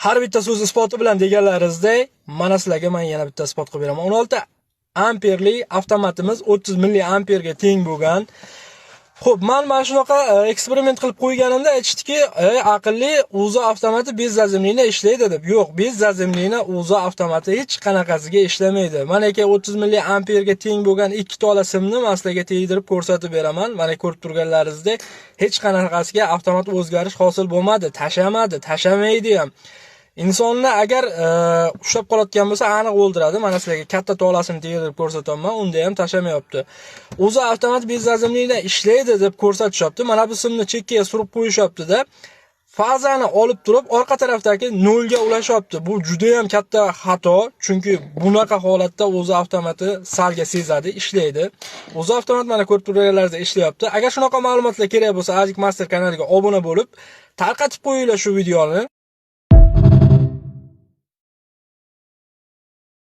Har bitta so'z isboti bilan deganlaringizdek, mana sizlarga men yana bitta isbot qilib beraman. 16 amperli avtomatimiz 30 milliamperga teng bo'lgan. Xo'p, men mana shunaqa eksperiment qilib qo'yganimda aytishdiki, aqlli UZO avtomati bez zazimlikda ishlaydi deb. Yo'q, bez zazimlikda UZO avtomati hech qanaqasiga ishlamaydi. Mana aka 30 milliamperga teng bo'lgan ikkita tola simni men sizlarga tegdirib ko'rsatib beraman. Mana ko'rib turganlaringizdek, hech qanaqasiga avtomat o'zgarish hosil bo'lmadi, tashamadi, tashamaydi ham. Insonni agar ushlab qolayotgan bo'lsa, aniq o'ldiradi. Mana sizlarga katta tolasini tegdirib ko'rsataman, unda ham tashamayapti. O'zi avtomat bez zazimlikda ishlaydi deb ko'rsatishyapti. Mana bu simni chekkaga surib qo'yishyapti-da, fazani olib turib orqa tarafdagi 0 ga ulashyapti. Bu juda ham katta xato, chunki bunaqa holatda o'zi avtomati salga sezadi, ishlaydi. O'zi avtomat mana ko'rib turganlaringizdek ishlayapti. Agar shunaqa ma'lumotlar kerak bo'lsa, Azik Master kanaliga obuna bo'lib, tarqatib qo'yinglar shu videoni.